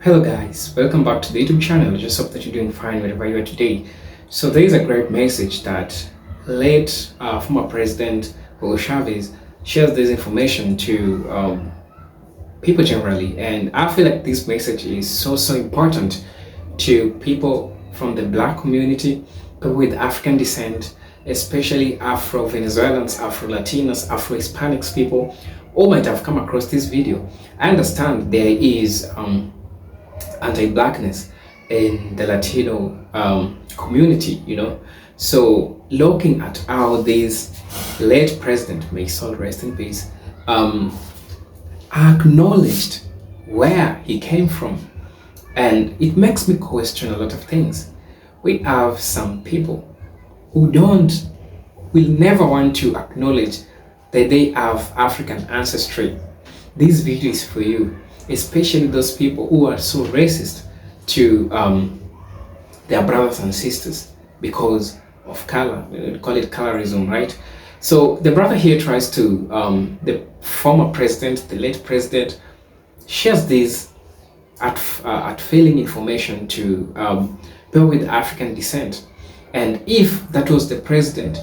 Hello guys, welcome back to the YouTube channel. I just hope that you're doing fine wherever you are today. So there is a great message that late former President Hugo Chavez shares this information to people generally, and I feel like this message is so important to people from the black community, people with African descent, especially Afro-Venezuelans, Afro-Latinos, Afro-Hispanics people all might have come across this video. I understand there is anti-blackness in the Latino community, so looking at how this late president, may his soul rest in peace, acknowledged where he came from, and it makes me question a lot of things. We have some people who will never want to acknowledge that they have African ancestry. This video is for you, especially those people who are so racist to their brothers and sisters because of color. We call it colorism, right? So the brother here tries to, the former president, the late president, shares this at failing information to people with African descent. And if that was the president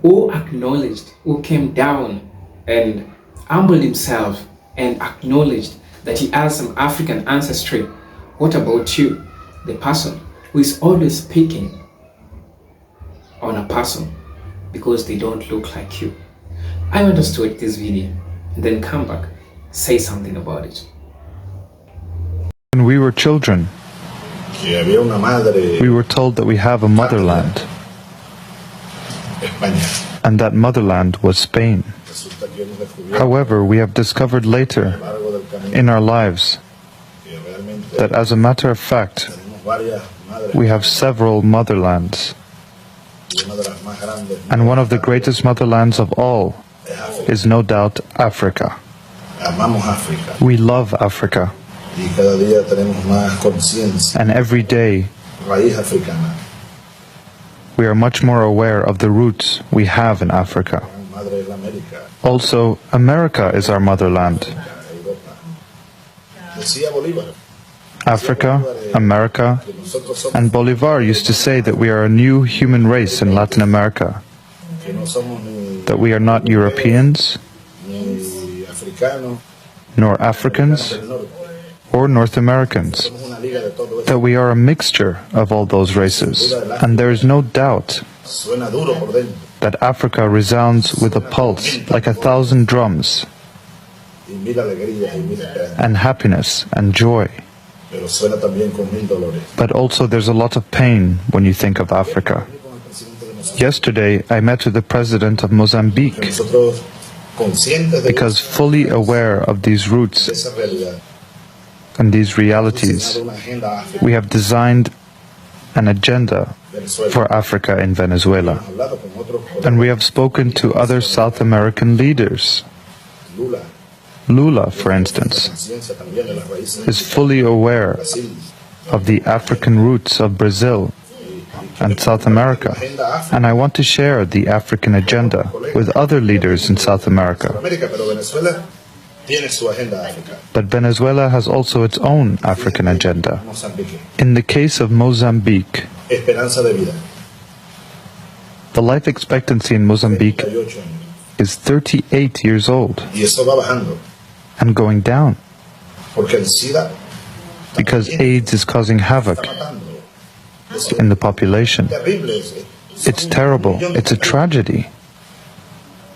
who acknowledged, who came down and humbled himself and acknowledged that he has some African ancestry, what about you, the person who is always picking on a person because they don't look like you? I want us to watch this video and then come back, say something about it. When we were children, we were told that we have a motherland, and that motherland was Spain. However, we have discovered later in our lives that, as a matter of fact, we have several motherlands. And one of the greatest motherlands of all is no doubt Africa. We love Africa. And every day we are much more aware of the roots we have in Africa. Also, America is our motherland. Africa, America, and Bolivar used to say that we are a new human race in Latin America, that we are not Europeans, nor Africans, or North Americans, that we are a mixture of all those races, and there is no doubt that Africa resounds with a pulse like 1,000 drums, and happiness and joy. But also there's a lot of pain when you think of Africa. Yesterday I met with the president of Mozambique, because fully aware of these roots and these realities, we have designed an agenda for Africa in Venezuela. And we have spoken to other South American leaders. Lula, for instance, is fully aware of the African roots of Brazil and South America. And I want to share the African agenda with other leaders in South America. But Venezuela has also its own African agenda. In the case of Mozambique, the life expectancy in Mozambique is 38 years old and going down, because AIDS is causing havoc in the population. It's terrible. It's a tragedy.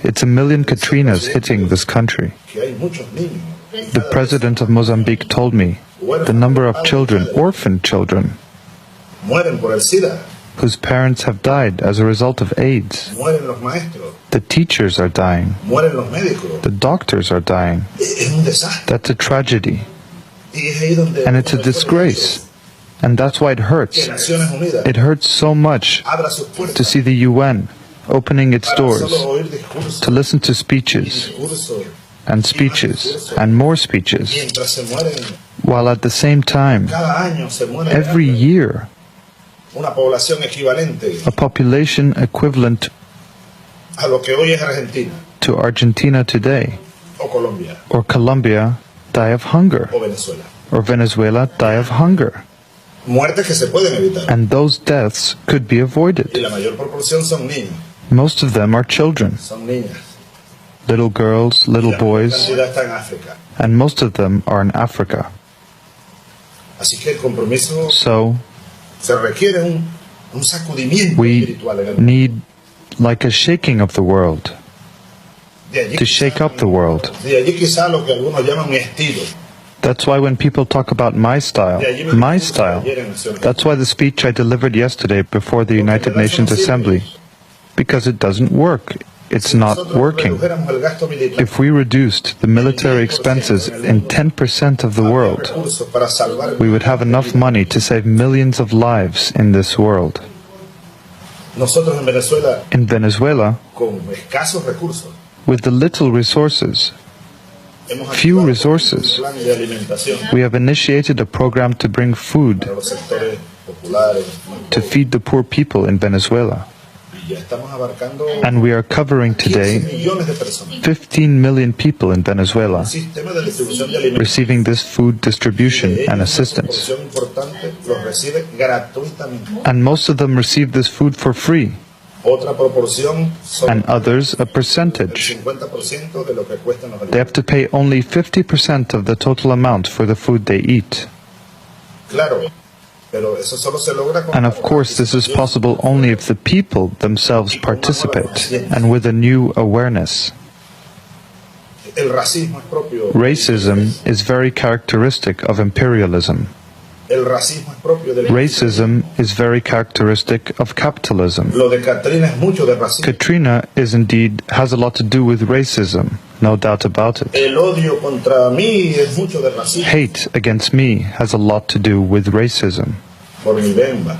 It's 1 million Katrinas hitting this country. The president of Mozambique told me the number of children, orphan children, whose parents have died as a result of AIDS. The teachers are dying. The doctors are dying. That's a tragedy. And it's a disgrace. And that's why it hurts. It hurts so much to see the UN opening its doors to listen to speeches and more speeches, while at the same time, every year, a population equivalent to Argentina today or Colombia die of hunger, or Venezuela die of hunger. Muertes que se pueden evitar. And those deaths could be avoided. Y la mayor proporción son niños. Most of them are children. Son niñas. Little girls, little boys, Está en África. and most of them are in Africa. Así que el compromiso So, se requiere un sacudimiento we espiritual en el mundo. need like a shaking of the world, De allí to shake quizá- up the world. De allí quizá lo que algunos llaman mi estilo. That's why when people talk about my style, that's why the speech I delivered yesterday before the United Nations Assembly, because it doesn't work. It's not working. If we reduced the military expenses in 10% of the world, we would have enough money to save millions of lives in this world. Nosotros en Venezuela, In Venezuela, con escasos recursos, with the little resources, hemos few activado resources, un plan de alimentación we have initiated a program to bring food para los sectores populares to feed the poor people in Venezuela. y ya estamos abarcando And we are covering 15 today millones de personas. 15 million people in Venezuela El sistema de distribución de alimentos, receiving this food distribution de ellos, and una assistance. proporción importante los recibe gratuitamente. And most of them receive this food for free, Otra proporción son and others a el percentage. 50% de lo que cuestan los They have alimentos. to pay only 50% of the total amount for the food they eat. Claro, pero eso solo se logra con And of course, this is possible only if the people themselves participate and with a new awareness. el racismo es propio. Racism is very characteristic of imperialism. El racismo es propio del Racism is very characteristic of capitalism. Lo de Katrina es mucho de racismo. Katrina has a lot to do with racism, no doubt about it. El odio contra mí es mucho de racismo. Hate against me has a lot to do with racism, Por mi bemba,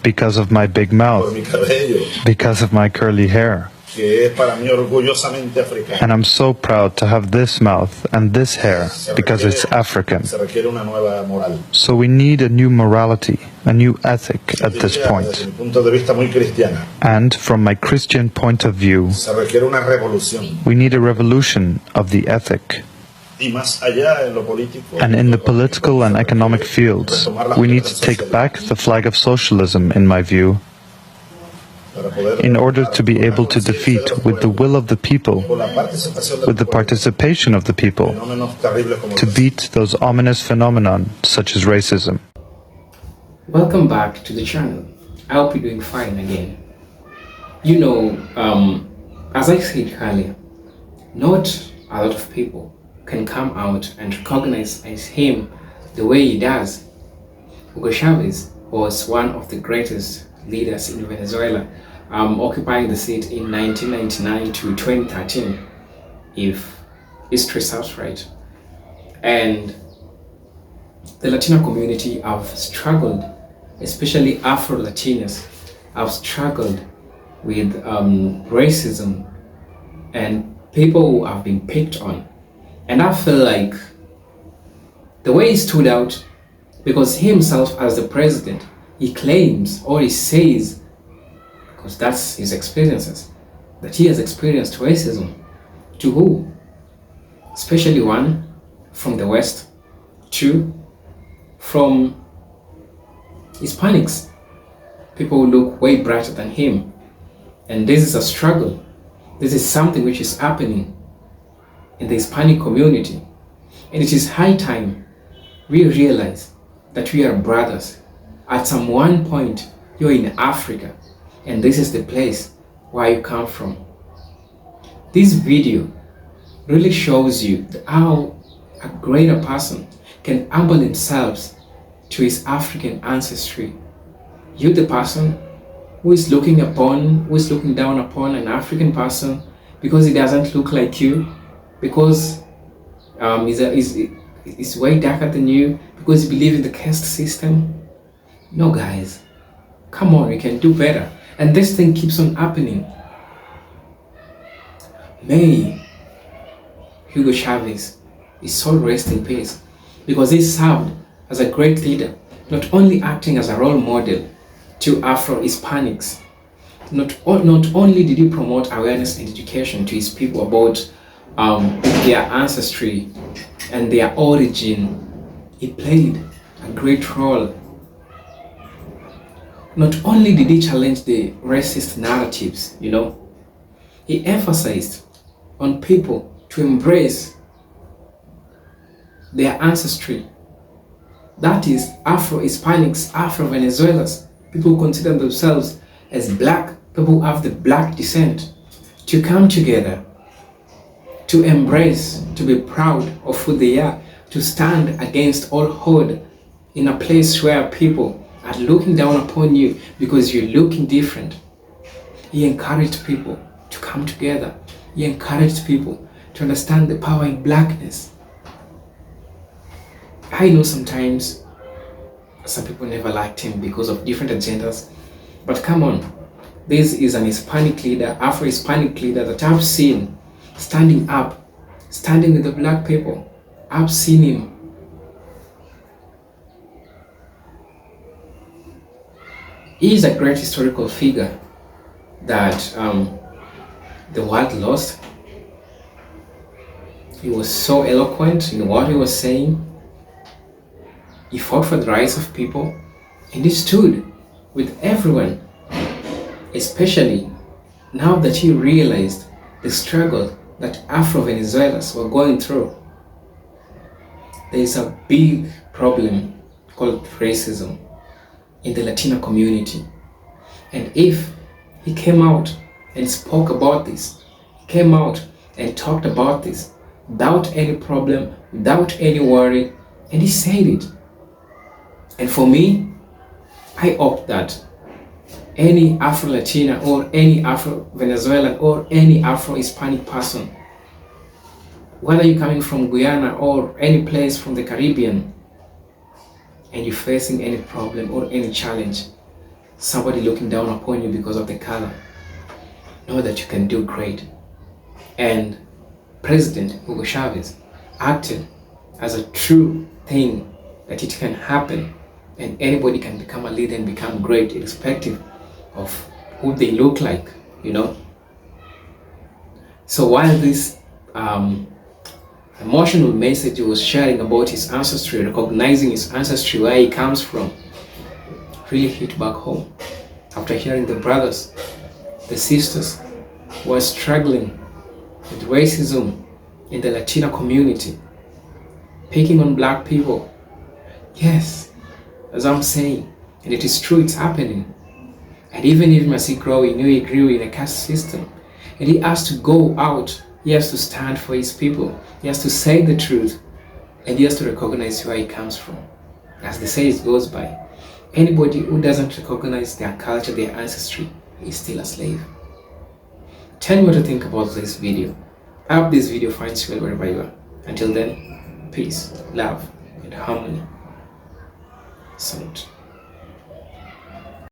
because of my big por mouth, mi cabello, because of my curly hair. que es para mí orgullosamente africano. And I'm so proud to have this mouth and this hair because it's African. Se requiere una nueva moral. So we need a new morality, a new ethic at this Desde point. mi punto de vista muy cristiana, And from my Christian point of view, se requiere una revolución. we need a revolution of the ethic. Y más allá en lo político. And in the political and economic fields, we need to take back the flag of socialism, in my view, para poder in order to be able to defeat, with the will of the people, con la participación del with the pueblo, participation of the people, fenómenos terribles como to los- beat those ominous phenomena such as racism. Welcome back to the channel. I hope you're doing fine again. You know, as I said earlier, not a lot of people can come out and recognize him the way he does. Hugo Chavez was one of the greatest leaders in Venezuela, occupying the seat in 1999 to 2013, if history serves right. And the Latino community have struggled, especially Afro-Latinos, have struggled with racism and people who have been picked on. And I feel like the way he stood out, because he himself as the president, he claims or he says, because that's his experiences, that he has experienced racism. To who? Especially one, from the West. Two, from Hispanics. People who look way brighter than him. And this is a struggle. This is something which is happening in the Hispanic community. And it is high time we realize that we are brothers. At some one point, you're in Africa, and this is the place where you come from. This video really shows you how a greater person can humble himself to his African ancestry. You, the person who is looking down upon an African person because he doesn't look like you, because he's way darker than you, because you believe in the caste system. No, guys, come on, we can do better. And this thing keeps on happening. May Hugo Chavez is so rest in peace, because he served as a great leader, not only acting as a role model to Afro-Hispanics. Not only did he promote awareness and education to his people about their ancestry and their origin he played a great role. Not only did he challenge the racist narratives, he emphasized on people to embrace their ancestry. That is, Afro-Hispanics, Afro-Venezuelans, people who consider themselves as black, people who have the black descent, to come together, to embrace, to be proud of who they are, to stand against all horde in a place where people are looking down upon you because you're looking different. He encouraged people to come together. He encouraged people to understand the power in blackness. I know sometimes some people never liked him because of different agendas, but come on, this is an Hispanic leader, Afro-Hispanic leader that I've seen standing up, standing with the black people. I've seen him. He is a great historical figure that the world lost. He was so eloquent in what he was saying. He fought for the rights of people, and he stood with everyone, especially now that he realized the struggle that Afro-Venezuelans were going through. There is a big problem called racism in the Latino community. And if he came out and spoke about this, he came out and talked about this without any problem, without any worry, and he said it. And for me, I hope that any Afro-Latina or any Afro-Venezuelan or any Afro-Hispanic person, whether you're coming from Guyana or any place from the Caribbean, and you're facing any problem or any challenge, somebody looking down upon you because of the color, know that you can do great. And President Hugo Chavez acted as a true thing that it can happen, and anybody can become a leader and become great irrespective of who they look like, So while this emotional message he was sharing about his ancestry, recognizing his ancestry, where he comes from, really hit back home. After hearing the brothers, the sisters who are struggling with racism in the Latino community, picking on black people. Yes, as I'm saying, and it is true, it's happening. And even if as he grew in a caste system, and he has to go out, he has to stand for his people, he has to say the truth, and he has to recognize where he comes from. As the saying goes by, anybody who doesn't recognize their culture, their ancestry, is still a slave. Tell me what you think about this video. I hope this video finds you well wherever you are. Until then, peace, love, and harmony. Salute.